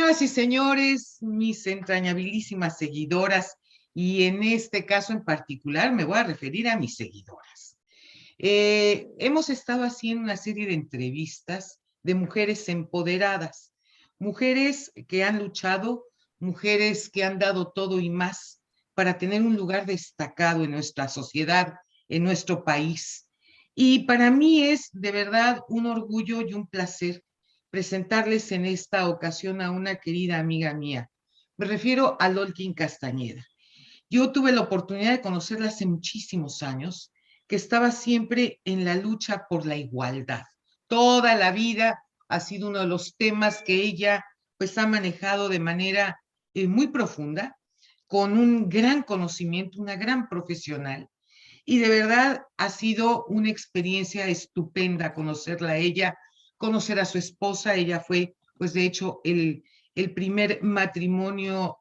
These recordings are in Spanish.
Señoras y señores, mis entrañabilísimas seguidoras, y en este caso en particular me voy a referir a mis seguidoras. Hemos estado haciendo una serie de entrevistas de mujeres empoderadas, mujeres que han luchado, mujeres que han dado todo y más para tener un lugar destacado en nuestra sociedad, en nuestro país. Y para mí es de verdad un orgullo y un placer presentarles en esta ocasión a una querida amiga mía. Me refiero a Lolkin Castañeda. Yo tuve la oportunidad de conocerla hace muchísimos años, que estaba siempre en la lucha por la igualdad. Toda la vida ha sido uno de los temas que ella pues ha manejado de manera muy profunda, con un gran conocimiento, una gran profesional. Y de verdad ha sido una experiencia estupenda conocerla a ella, conocer a su esposa. Ella fue, pues de hecho, el primer matrimonio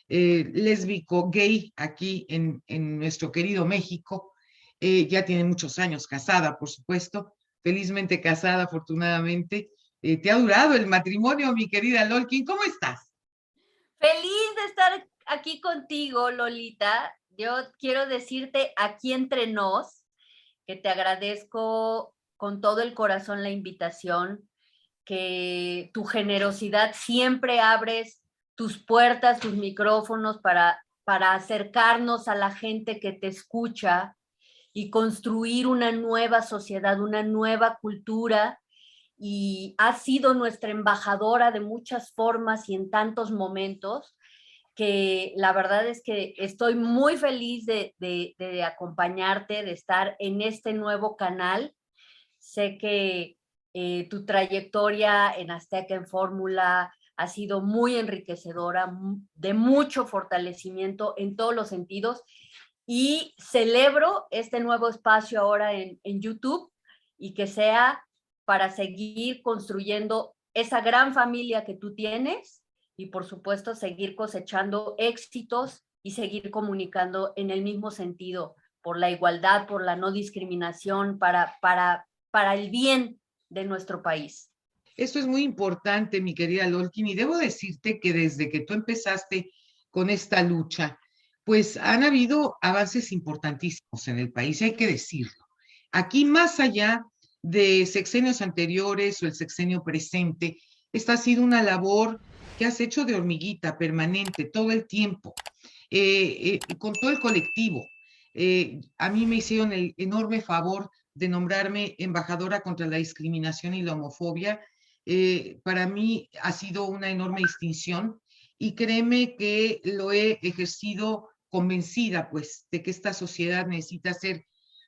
lésbico gay aquí en nuestro querido México. Ya tiene muchos años casada, por supuesto, felizmente casada, afortunadamente. ¿Te ha durado el matrimonio, mi querida Lolkin? ¿Cómo estás? Feliz de estar aquí contigo, Lolita. Yo quiero decirte aquí entre nos que te agradezco con todo el corazón la invitación, que tu generosidad siempre abres tus puertas, tus micrófonos para acercarnos a la gente que te escucha y construir una nueva sociedad, una nueva cultura. Y has sido nuestra embajadora de muchas formas y en tantos momentos que la verdad es que estoy muy feliz de acompañarte, de estar en este nuevo canal. Sé que tu trayectoria en Azteca en Fórmula ha sido muy enriquecedora, de mucho fortalecimiento en todos los sentidos, y celebro este nuevo espacio ahora en YouTube y que sea para seguir construyendo esa gran familia que tú tienes y por supuesto seguir cosechando éxitos y seguir comunicando en el mismo sentido por la igualdad, por la no discriminación, para el bien de nuestro país. Esto es muy importante, mi querida Lolkin, y debo decirte que desde que tú empezaste con esta lucha, pues han habido avances importantísimos en el país, hay que decirlo. Aquí, más allá de sexenios anteriores o el sexenio presente, esta ha sido una labor que has hecho de hormiguita permanente todo el tiempo, con todo el colectivo. A mí me hicieron el enorme favor de nombrarme embajadora contra la discriminación y la homofobia. Para mí ha sido una enorme distinción y créeme que lo he ejercido convencida, pues, de que esta sociedad necesita ser,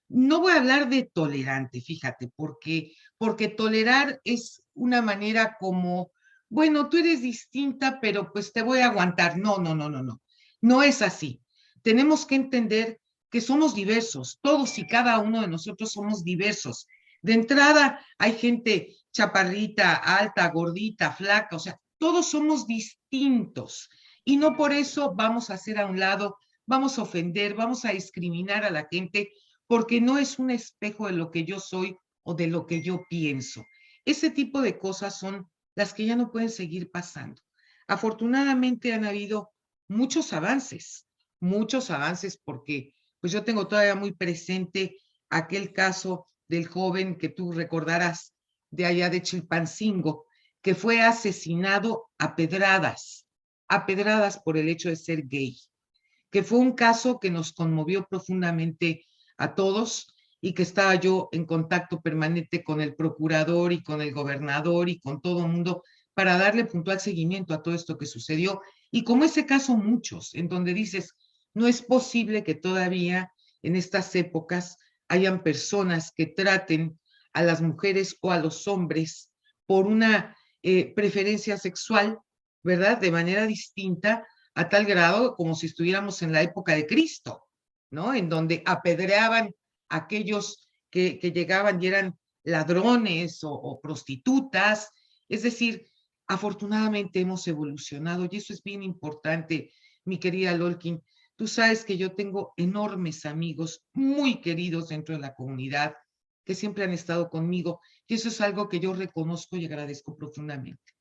no voy a hablar de tolerante, fíjate, porque tolerar es una manera como, bueno, tú eres distinta, pero pues te voy a aguantar. No, no, no, no, no. No es así. Tenemos que entender que somos diversos, todos y cada uno de nosotros somos diversos. De entrada, hay gente chaparrita, alta, gordita, flaca, o sea, todos somos distintos y no por eso vamos a hacer a un lado, vamos a ofender, vamos a discriminar a la gente porque no es un espejo de lo que yo soy o de lo que yo pienso. Ese tipo de cosas son las que ya no pueden seguir pasando. Afortunadamente han habido muchos avances porque pues yo tengo todavía muy presente aquel caso del joven que tú recordarás de allá de Chilpancingo, que fue asesinado a pedradas por el hecho de ser gay, que fue un caso que nos conmovió profundamente a todos y que estaba yo en contacto permanente con el procurador y con el gobernador y con todo el mundo para darle puntual seguimiento a todo esto que sucedió. Y como ese caso muchos, en donde dices, no es posible que todavía en estas épocas hayan personas que traten a las mujeres o a los hombres por una preferencia sexual, ¿verdad? De manera distinta, a tal grado como si estuviéramos en la época de Cristo, ¿no? En donde apedreaban a aquellos que llegaban y eran ladrones o prostitutas. Es decir, afortunadamente hemos evolucionado y eso es bien importante, mi querida Lolkin. Tú sabes que yo tengo enormes amigos muy queridos dentro de la comunidad que siempre han estado conmigo y eso es algo que yo reconozco y agradezco profundamente.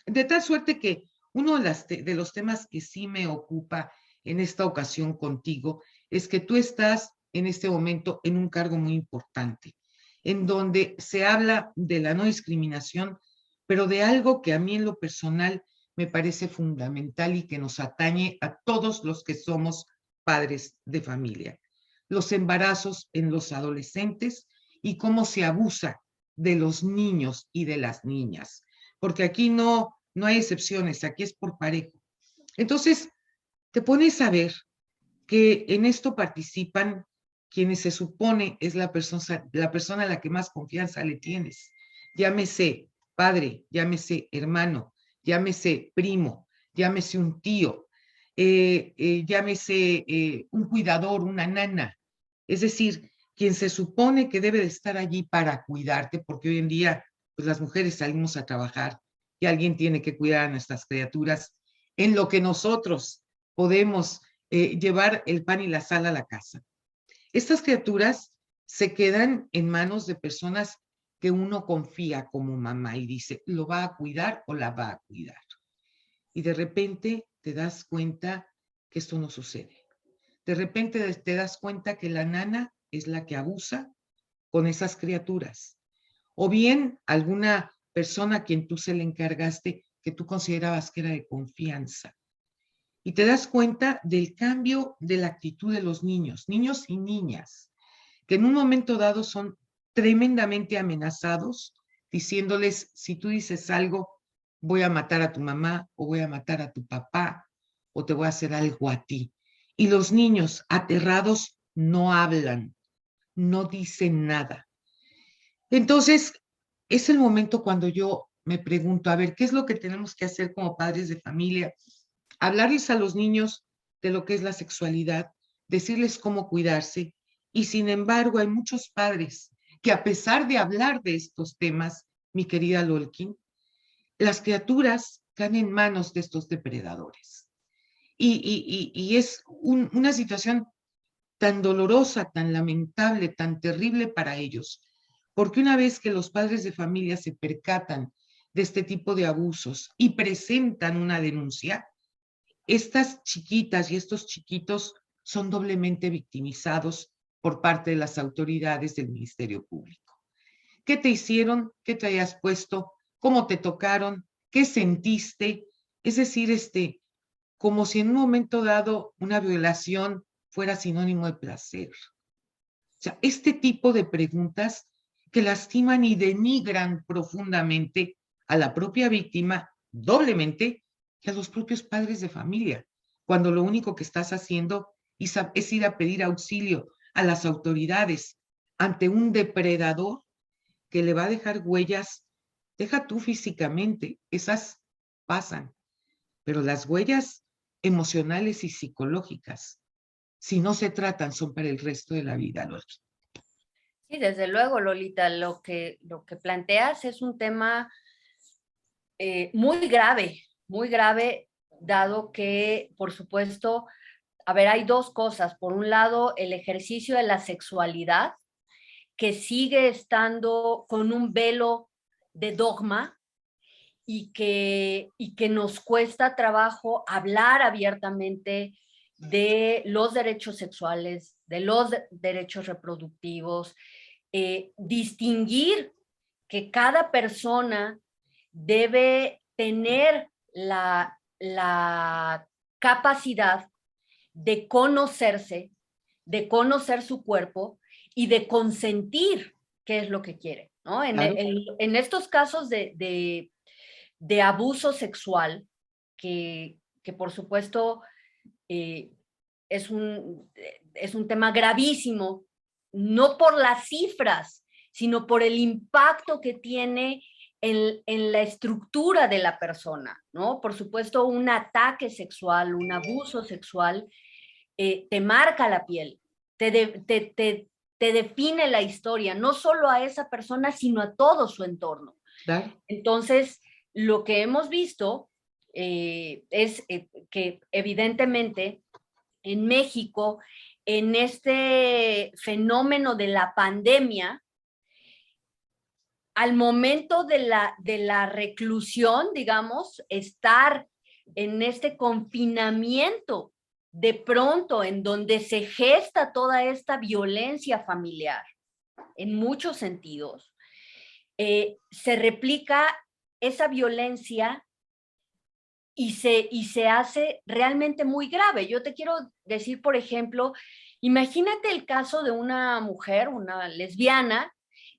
De tal suerte que uno de los temas que sí me ocupa en esta ocasión contigo es que tú estás en este momento en un cargo muy importante, en donde se habla de la no discriminación, pero de algo que a mí en lo personal me parece fundamental y que nos atañe a todos los que somos padres de familia. Los embarazos en los adolescentes y cómo se abusa de los niños y de las niñas, porque aquí no hay excepciones, aquí es por parejo. Entonces, te pones a ver que en esto participan quienes se supone es la persona a la que más confianza le tienes. Llámese padre, llámese hermano, llámese primo, llámese un tío, llámese un cuidador, una nana. Es decir, quien se supone que debe de estar allí para cuidarte, porque hoy en día pues las mujeres salimos a trabajar y alguien tiene que cuidar a nuestras criaturas en lo que nosotros podemos llevar el pan y la sal a la casa. Estas criaturas se quedan en manos de personas que uno confía como mamá y dice, lo va a cuidar o la va a cuidar. Y de repente te das cuenta que esto no sucede. De repente te das cuenta que la nana es la que abusa con esas criaturas. O bien alguna persona a quien tú se le encargaste que tú considerabas que era de confianza. Y te das cuenta del cambio de la actitud de los niños, niños y niñas, que en un momento dado son tremendamente amenazados, diciéndoles, si tú dices algo, voy a matar a tu mamá o voy a matar a tu papá o te voy a hacer algo a ti. Y los niños aterrados no hablan, no dicen nada. Entonces, es el momento cuando yo me pregunto, a ver, ¿qué es lo que tenemos que hacer como padres de familia? Hablarles a los niños de lo que es la sexualidad, decirles cómo cuidarse. Y sin embargo, hay muchos padres que a pesar de hablar de estos temas, mi querida Lolkin, las criaturas caen en manos de estos depredadores. Y es una situación tan dolorosa, tan lamentable, tan terrible para ellos, porque una vez que los padres de familia se percatan de este tipo de abusos y presentan una denuncia, estas chiquitas y estos chiquitos son doblemente victimizados por parte de las autoridades del Ministerio Público. ¿Qué te hicieron? ¿Qué te hayas puesto? ¿Cómo te tocaron? ¿Qué sentiste? Es decir, como si en un momento dado una violación fuera sinónimo de placer. O sea, este tipo de preguntas que lastiman y denigran profundamente a la propia víctima, doblemente, y a los propios padres de familia, cuando lo único que estás haciendo es ir a pedir auxilio a las autoridades ante un depredador que le va a dejar huellas, deja tú físicamente, esas pasan, pero las huellas emocionales y psicológicas, si no se tratan, son para el resto de la vida, Loli. Sí, desde luego, Lolita, lo que planteas es un tema muy grave, dado que, por supuesto, a ver, hay dos cosas. Por un lado, el ejercicio de la sexualidad, que sigue estando con un velo de dogma y que nos cuesta trabajo hablar abiertamente de los derechos sexuales, de los derechos reproductivos, distinguir que cada persona debe tener la capacidad de conocerse, de conocer su cuerpo y de consentir qué es lo que quiere, ¿no? Claro. En estos casos de abuso sexual, que por supuesto eh, es, un, es un tema gravísimo, no por las cifras, sino por el impacto que tiene en la estructura de la persona, ¿no? Por supuesto, un ataque sexual, un abuso sexual, te marca la piel, te define la historia, no solo a esa persona, sino a todo su entorno. Claro. Entonces, lo que hemos visto es que evidentemente en México, en este fenómeno de la pandemia, al momento de la reclusión, digamos, estar en este confinamiento, de pronto en donde se gesta toda esta violencia familiar, en muchos sentidos, se replica esa violencia y se hace realmente muy grave. Yo te quiero decir, por ejemplo, imagínate el caso de una mujer, una lesbiana,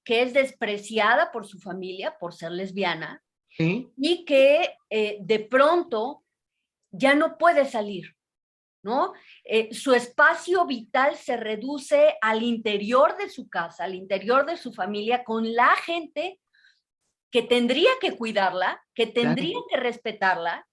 que es despreciada por su familia por ser lesbiana, ¿Sí? y que de pronto ya no puede salir, ¿no? Su espacio vital se reduce al interior de su casa, al interior de su familia, con la gente que tendría que cuidarla, que Claro, tendría que respetarla,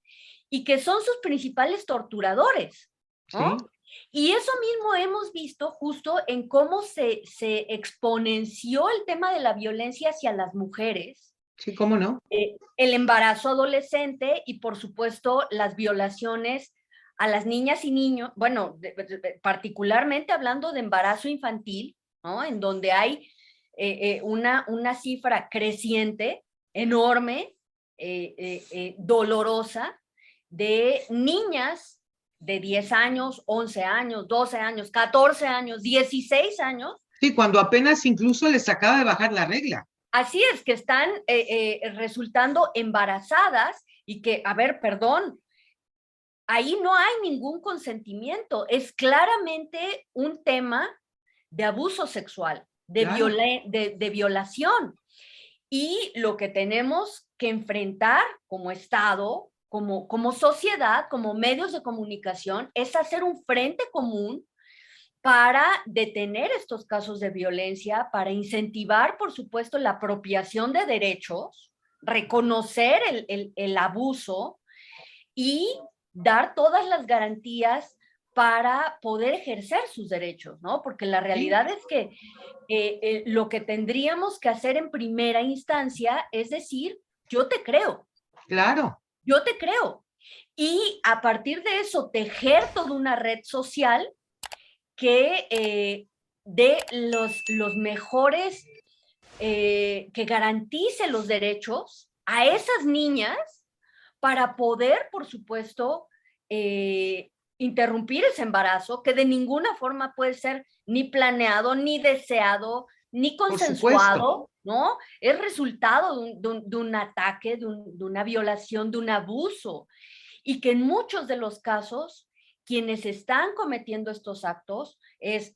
y que son sus principales torturadores, ¿no? sí, Y eso mismo hemos visto justo en cómo se exponenció el tema de la violencia hacia las mujeres, sí, cómo no. el embarazo adolescente y por supuesto las violaciones a las niñas y niños, bueno, particularmente hablando de embarazo infantil, ¿no? En donde hay una cifra creciente, enorme, dolorosa, de niñas de 10 años, 11 años, 12 años, 14 años, 16 años. Sí, cuando apenas incluso les acaba de bajar la regla. Así es, que están resultando embarazadas y que, a ver, perdón, ahí no hay ningún consentimiento. Es claramente un tema de abuso sexual, Claro, de violación. Y lo que tenemos que enfrentar como Estado, como sociedad, como medios de comunicación, es hacer un frente común para detener estos casos de violencia, para incentivar, por supuesto, la apropiación de derechos, reconocer el abuso y dar todas las garantías para poder ejercer sus derechos, ¿no? Porque la sí, realidad es que lo que tendríamos que hacer en primera instancia es decir, claro. yo te creo. Y a partir de eso, tejer toda una red social que dé los mejores, que garantice los derechos a esas niñas para poder, por supuesto, interrumpir ese embarazo, que de ninguna forma puede ser ni planeado, ni deseado, ni Por supuesto, consensuado, ¿no? Es resultado de un ataque, de una violación, de un abuso. Y que en muchos de los casos, quienes están cometiendo estos actos es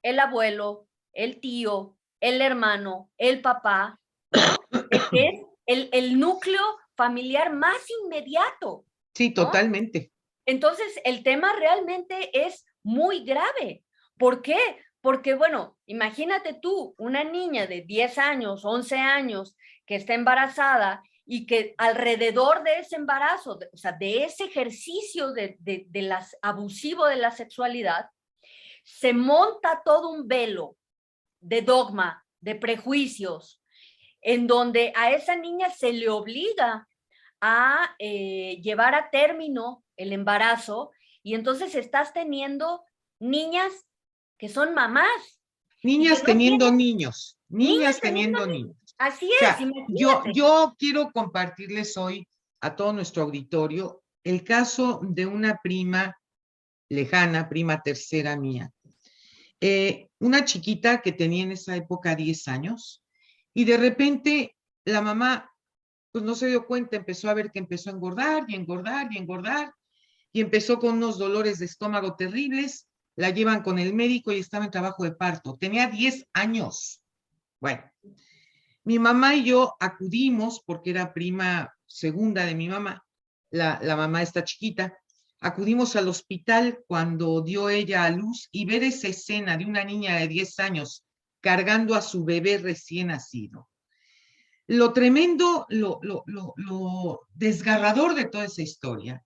el abuelo, el tío, el hermano, el papá, ¿no? Que es el núcleo familiar más inmediato, sí, ¿no? totalmente. Entonces, el tema realmente es muy grave. ¿Por qué? Porque, bueno, imagínate tú, una niña de 10 años, 11 años, que está embarazada y que alrededor de ese embarazo, o sea, de ese ejercicio abusivo de la sexualidad, se monta todo un velo de dogma, de prejuicios, en donde a esa niña se le obliga a llevar a término el embarazo y entonces estás teniendo niñas que son mamás y que Niñas no teniendo tienen niños, niñas niñas teniendo. teniendo niños. Así O es, sea, imagínate. yo quiero compartirles hoy a todo nuestro auditorio el caso de una prima lejana, prima tercera mía. Una chiquita que tenía en esa época 10 años y de repente la mamá pues no se dio cuenta, empezó a ver que empezó a engordar y engordar y engordar y empezó con unos dolores de estómago terribles, la llevan con el médico y estaba en trabajo de parto. Tenía 10 años. Bueno, mi mamá y yo acudimos, porque era prima segunda de mi mamá, la mamá está chiquita, acudimos al hospital cuando dio ella a luz y ver esa escena de una niña de 10 años cargando a su bebé recién nacido. Lo tremendo, lo desgarrador de toda esa historia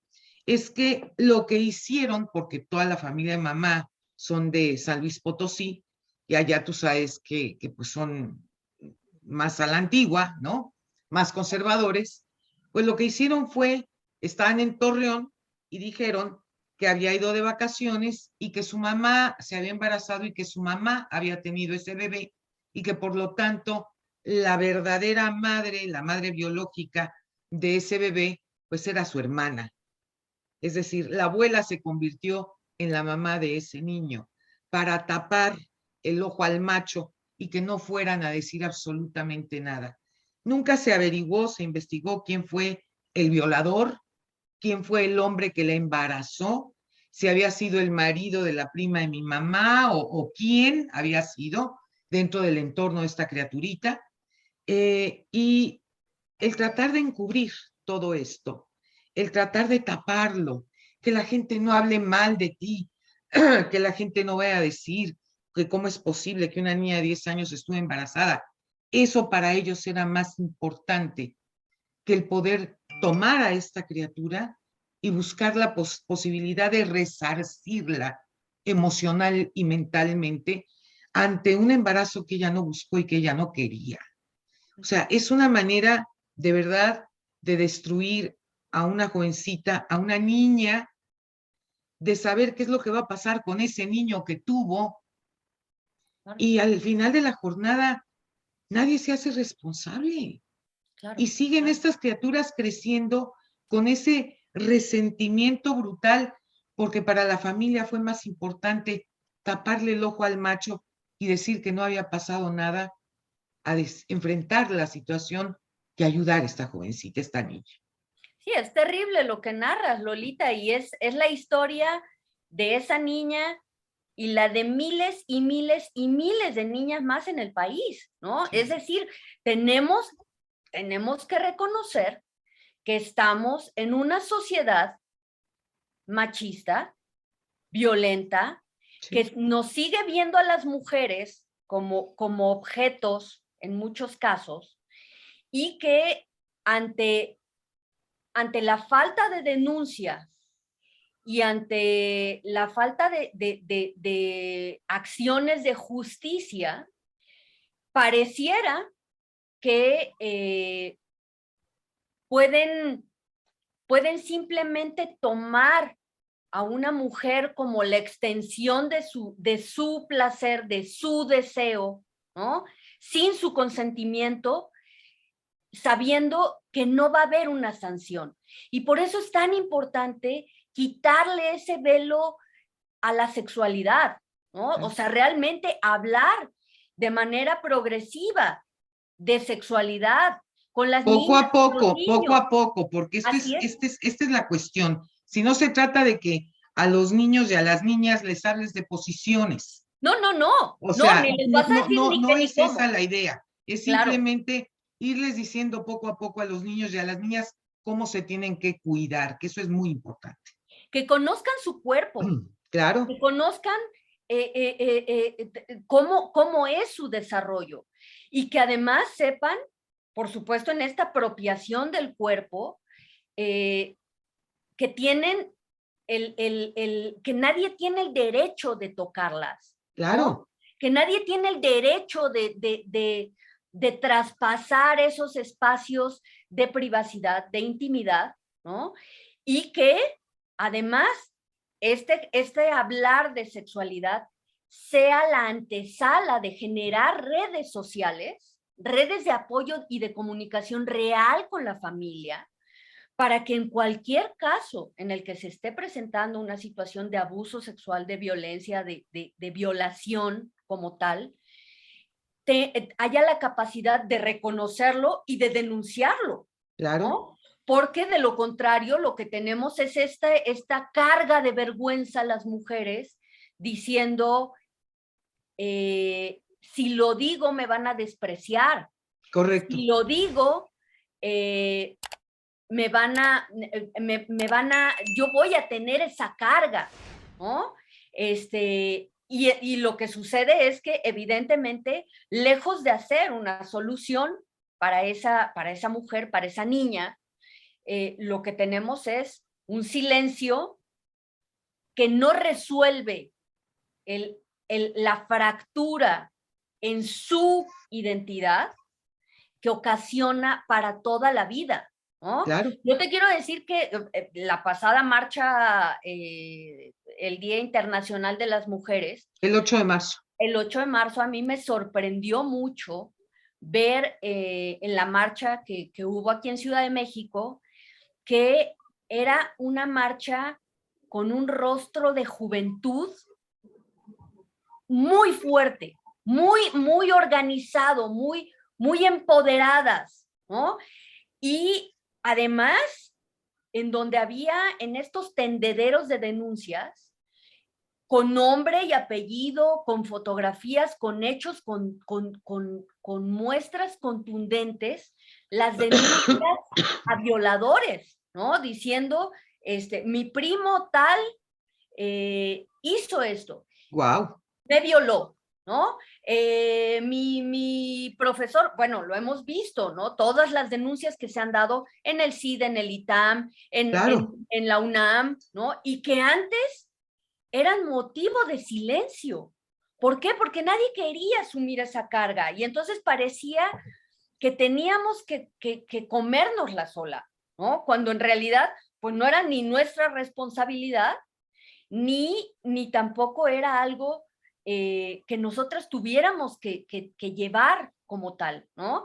es que lo que hicieron, porque toda la familia de mamá son de San Luis Potosí, y allá tú sabes que pues son más a la antigua, ¿no? Más conservadores, pues lo que hicieron fue, estaban en Torreón y dijeron que había ido de vacaciones y que su mamá se había embarazado y que su mamá había tenido ese bebé y que por lo tanto la verdadera madre, la madre biológica de ese bebé, pues era su hermana. Es decir, la abuela se convirtió en la mamá de ese niño para tapar el ojo al macho y que no fueran a decir absolutamente nada. Nunca se averiguó, se investigó quién fue el violador, quién fue el hombre que la embarazó, si había sido el marido de la prima de mi mamá o quién había sido dentro del entorno de esta criaturita. Y el tratar de encubrir todo esto, el tratar de taparlo, que la gente no hable mal de ti, que la gente no vaya a decir que cómo es posible que una niña de 10 años estuvo embarazada. Eso para ellos era más importante que el poder tomar a esta criatura y buscar la posibilidad de resarcirla emocional y mentalmente ante un embarazo que ella no buscó y que ella no quería. O sea, es una manera de verdad de destruir a una jovencita, a una niña, de saber qué es lo que va a pasar con ese niño que tuvo Claro, y al final de la jornada nadie se hace responsable claro, y siguen claro. estas criaturas creciendo con ese resentimiento brutal porque para la familia fue más importante taparle el ojo al macho y decir que no había pasado nada a enfrentar la situación que ayudar a esta jovencita, esta niña. Sí, es terrible lo que narras, Lolita, y es la historia de esa niña y la de miles y miles y miles de niñas más en el país, ¿no? Sí. Es decir, tenemos que reconocer que estamos en una sociedad machista, violenta, Sí. que nos sigue viendo a las mujeres como objetos en muchos casos y que ante, ante la falta de denuncia y ante la falta de acciones de justicia, pareciera que pueden, pueden simplemente tomar a una mujer como la extensión de su placer, de su deseo, ¿no? Sin su consentimiento, sabiendo que no va a haber una sanción. Y por eso es tan importante quitarle ese velo a la sexualidad, ¿no? O sea, realmente hablar de manera progresiva de sexualidad con las niñas, con los Poco niños. a poco, porque Así es. esta es la cuestión. Si no se trata de que a los niños y a las niñas les hables de posiciones, No, no, no, o no, sea, ni les vas a decir ni no qué ni es esa cómo. la idea, es Claro, simplemente irles diciendo poco a poco a los niños y a las niñas cómo se tienen que cuidar, que eso es muy importante. que conozcan su cuerpo, que Claro, conozcan cómo es su desarrollo y que además sepan, por supuesto, en esta apropiación del cuerpo, eh, que tienen que nadie tiene el derecho de tocarlas, ¿no? claro, Que nadie tiene el derecho de traspasar esos espacios de privacidad, de intimidad, ¿no? Y que además este hablar de sexualidad sea la antesala de generar redes sociales, redes de apoyo y de comunicación real con la familia, para que en cualquier caso en el que se esté presentando una situación de abuso sexual, de violencia, de violación como tal, haya la capacidad de reconocerlo y de denunciarlo, claro. ¿no? Porque de lo contrario lo que tenemos es esta carga de vergüenza a las mujeres diciendo, si lo digo me van a despreciar, Correcto. si lo digo, yo voy a tener esa carga, ¿no? Y lo que sucede es que evidentemente, lejos de hacer una solución para esa mujer, para esa niña, lo que tenemos es un silencio que no resuelve el, la fractura en su identidad que ocasiona para toda la vida, ¿no? Claro, Yo te quiero decir que la pasada marcha, el Día Internacional de las Mujeres, el 8 de marzo. el 8 de marzo a mí me sorprendió mucho ver en la marcha que hubo aquí en Ciudad de México, que era una marcha con un rostro de juventud muy fuerte, muy organizado, muy empoderadas, ¿no? Y además, en donde había en estos tendederos de denuncias, con nombre y apellido, con fotografías, con hechos, con muestras contundentes, las denuncias a violadores, ¿no? Diciendo, mi primo tal hizo esto. Wow. Me violó, ¿no? Mi profesor, bueno, lo hemos visto, ¿no? Todas las denuncias que se han dado en el CIDE, en el ITAM, Claro. en la UNAM, ¿no? Y que antes eran motivo de silencio. ¿Por qué? Porque nadie quería asumir esa carga y entonces parecía que teníamos que comérnosla sola, ¿no? Cuando en realidad, pues no era ni nuestra responsabilidad, ni tampoco era algo que nosotras tuviéramos que llevar como tal, ¿no?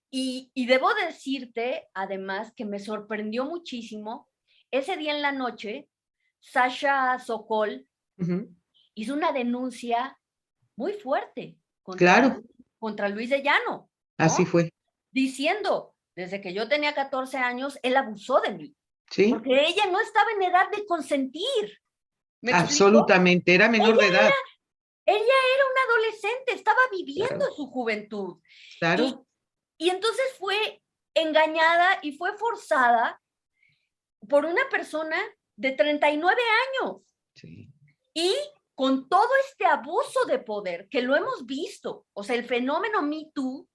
Y debo decirte, además, que me sorprendió muchísimo, ese día en la noche, Sasha Sokol hizo una denuncia muy fuerte Claro, contra Luis de Llano, así ¿no? fue. Diciendo, desde que yo tenía 14 años, él abusó de mí, Sí, porque ella no estaba en edad de consentir. ¿Me explico? absolutamente. Era menor Ella, de edad. ella era una adolescente, estaba viviendo Claro, su juventud. Y, claro. y entonces fue engañada y fue forzada por una persona de 39 años. Sí. Y con todo este abuso de poder que lo hemos visto, o sea, el fenómeno Me Too,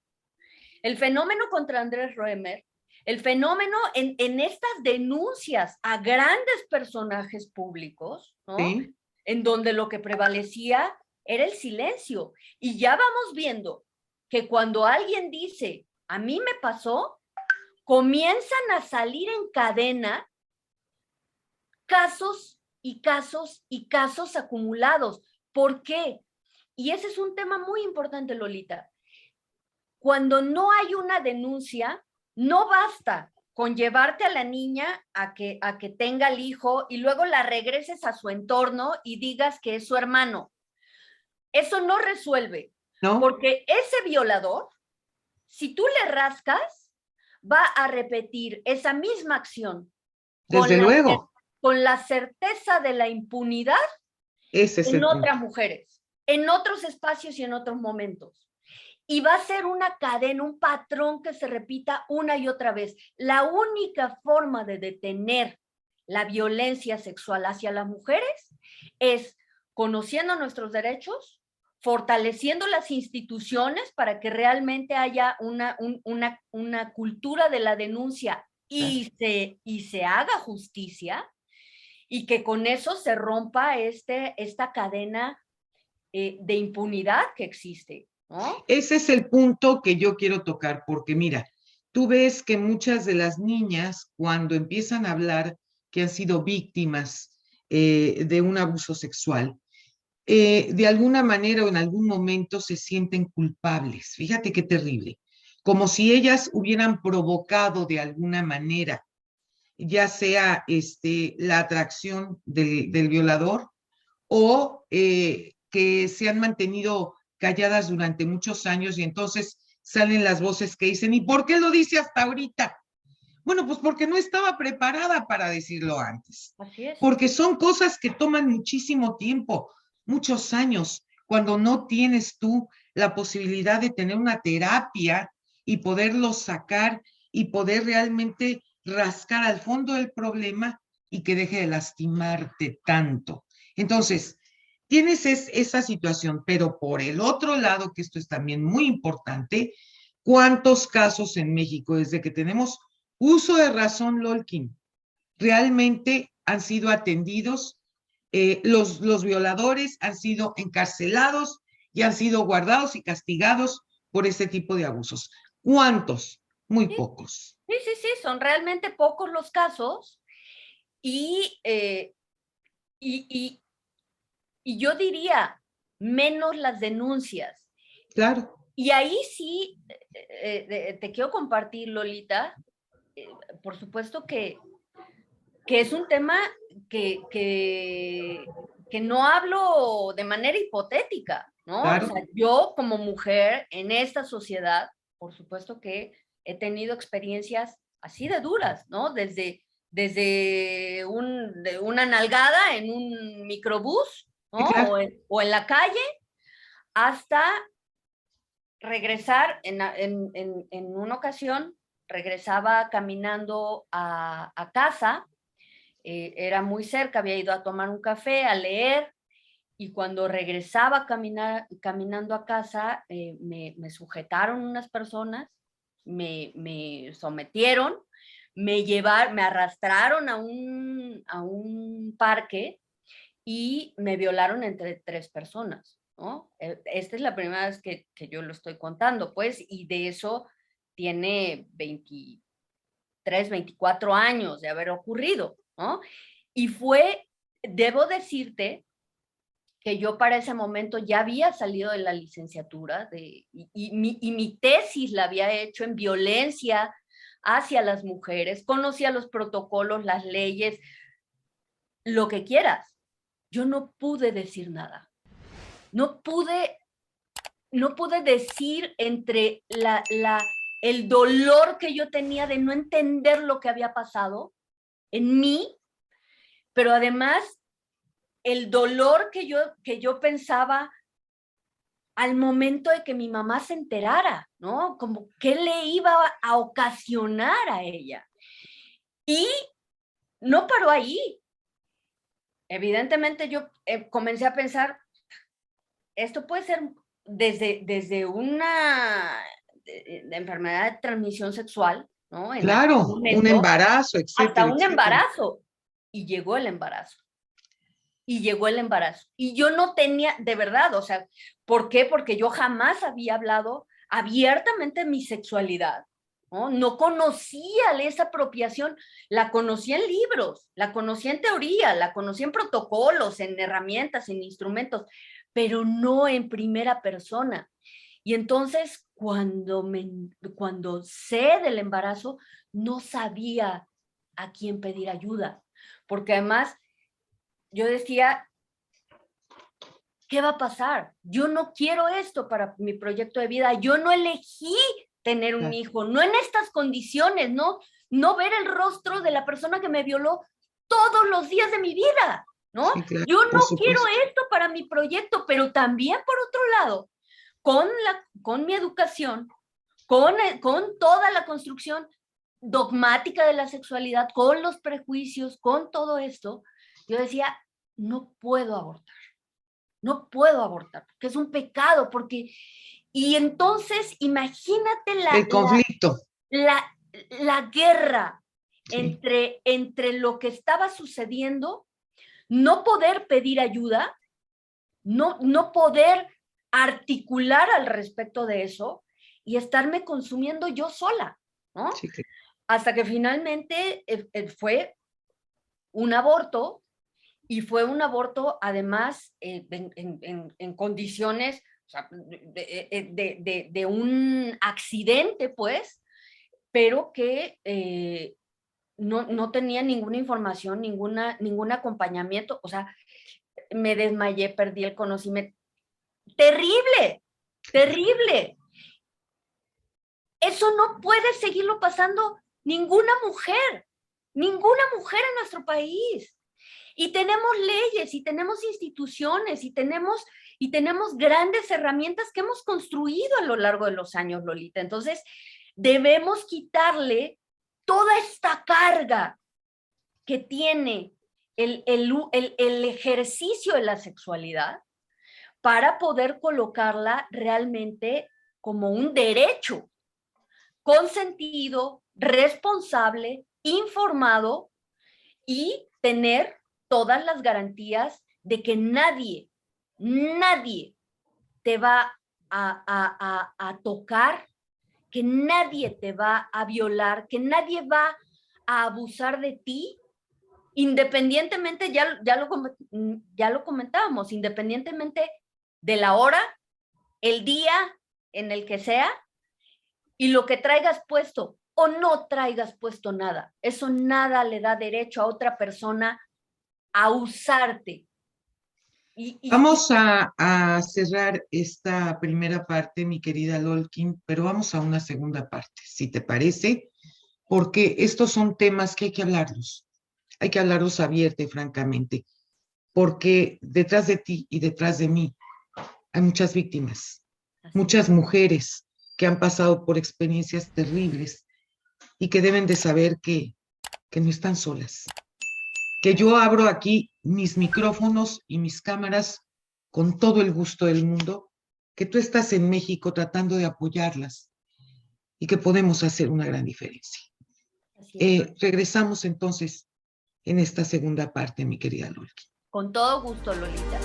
el fenómeno contra Andrés Roemer, el fenómeno en estas denuncias a grandes personajes públicos, ¿no? Sí. En donde lo que prevalecía era el silencio. Y ya vamos viendo que cuando alguien dice, a mí me pasó, comienzan a salir en cadena casos y casos y casos acumulados. ¿Por qué? Y ese es un tema muy importante, Lolita. Cuando no hay una denuncia, no basta con llevarte a la niña a que tenga el hijo y luego la regreses a su entorno y digas que es su hermano. Eso no resuelve, ¿No? porque ese violador, si tú le rascas, va a repetir esa misma acción con Desde la, luego. con la certeza de la impunidad Ese es en el punto. otras mujeres, en otros espacios y en otros momentos. Y va a ser una cadena, un patrón que se repita una y otra vez. La única forma de detener la violencia sexual hacia las mujeres es conociendo nuestros derechos, fortaleciendo las instituciones para que realmente haya una cultura de la denuncia Claro. y se haga justicia y que con eso se rompa esta cadena de impunidad que existe, ¿no? Ese es el punto que yo quiero tocar, porque mira, tú ves que muchas de las niñas, cuando empiezan a hablar que han sido víctimas de un abuso sexual, de alguna manera o en algún momento se sienten culpables. Fíjate qué terrible. Como si ellas hubieran provocado de alguna manera, ya sea la atracción del violador o que se han mantenido calladas durante muchos años y entonces salen las voces que dicen, ¿y por qué lo dice hasta ahorita? Bueno, pues porque no estaba preparada para decirlo antes, Así es. porque son cosas que toman muchísimo tiempo, muchos años, cuando no tienes tú la posibilidad de tener una terapia y poderlo sacar y poder realmente rascar al fondo del problema y que deje de lastimarte tanto. Entonces, tienes esa situación, pero por el otro lado, que esto es también muy importante, ¿cuántos casos en México desde que tenemos uso de razón, Lolkin, realmente han sido atendidos? Los violadores han sido encarcelados y han sido guardados y castigados por este tipo de abusos. ¿Cuántos? Muy Sí, pocos. sí, son realmente pocos los casos y, y, y yo diría menos las denuncias. Claro, Y ahí sí, te quiero compartir, Lolita, por supuesto que es un tema que no hablo de manera hipotética, ¿no? Claro, O sea, yo como mujer en esta sociedad, por supuesto que he tenido experiencias así de duras, ¿no? Desde una nalgada en un microbús, sí, ¿no? claro. O en la calle, hasta regresar en una ocasión, regresaba caminando a casa, era muy cerca, había ido a tomar un café, a leer, y cuando regresaba caminando a casa, me sujetaron unas personas, me sometieron, me arrastraron a un parque y me violaron entre 3 personas, ¿no? Esta es la primera vez que yo lo estoy contando, pues, y de eso tiene 23, 24 años de haber ocurrido, ¿no? Y debo decirte que yo para ese momento ya había salido de la licenciatura y mi tesis la había hecho en violencia hacia las mujeres, conocía los protocolos, las leyes, lo que quieras. Yo no pude decir nada. No pude, no pude decir entre el dolor que yo tenía de no entender lo que había pasado en mí, pero además el dolor que yo pensaba al momento de que mi mamá se enterara, ¿no? Como qué le iba a ocasionar a ella. Y no paró ahí. Evidentemente yo comencé a pensar, esto puede ser desde una enfermedad de transmisión sexual, ¿no? En aquel Claro, un momento, embarazo, hasta etcétera, un etcétera. embarazo. Y llegó el embarazo. Y llegó el embarazo. Y yo no tenía, de verdad, o sea, ¿por qué? Porque yo jamás había hablado abiertamente de mi sexualidad, ¿no? No conocía esa apropiación, la conocía en libros, la conocía en teoría, la conocía en protocolos, en herramientas, en instrumentos, pero no en primera persona. Y entonces, cuando sé del embarazo, no sabía a quién pedir ayuda, porque además yo decía, ¿qué va a pasar? Yo no quiero esto para mi proyecto de vida. Yo no elegí tener un Claro, hijo, no en estas condiciones, no ver el rostro de la persona que me violó todos los días de mi vida, ¿no? sí, claro, Yo por no quiero supuesto. esto para mi proyecto, pero también por otro lado, con mi educación, con toda la construcción dogmática de la sexualidad, con los prejuicios, con todo esto, yo decía, no puedo abortar. No puedo abortar, porque es un pecado, porque... Y entonces, imagínate El conflicto, la, la guerra sí, entre lo que estaba sucediendo, no poder pedir ayuda, no poder articular al respecto de eso y estarme consumiendo yo sola, ¿no? sí, claro. Hasta que finalmente fue un aborto. Y fue un aborto, además, en condiciones, o sea, de un accidente, pues, pero que no tenía ninguna información, ningún acompañamiento. O sea, me desmayé, perdí el conocimiento. Terrible, terrible. Eso no puede seguirlo pasando ninguna mujer en nuestro país. Y tenemos leyes y tenemos instituciones y tenemos grandes herramientas que hemos construido a lo largo de los años, Lolita. Entonces, debemos quitarle toda esta carga que tiene el ejercicio de la sexualidad para poder colocarla realmente como un derecho consentido, responsable, informado y tener todas las garantías de que nadie te va a tocar, que nadie te va a violar, que nadie va a abusar de ti, independientemente, ya lo comentábamos, independientemente de la hora, el día, en el que sea, y lo que traigas puesto o no traigas puesto nada, eso nada le da derecho a otra persona a usarte. Vamos a cerrar esta primera parte, mi querida Lolkin, pero vamos a una segunda parte, si te parece, porque estos son temas que hay que hablarlos abierta y francamente, porque detrás de ti y detrás de mí hay muchas víctimas, muchas mujeres que han pasado por experiencias terribles y que deben de saber que no están solas, que yo abro aquí mis micrófonos y mis cámaras con todo el gusto del mundo, que tú estás en México tratando de apoyarlas y que podemos hacer una gran diferencia. Regresamos entonces en esta segunda parte, mi querida Lolki. Con todo gusto, Lolita.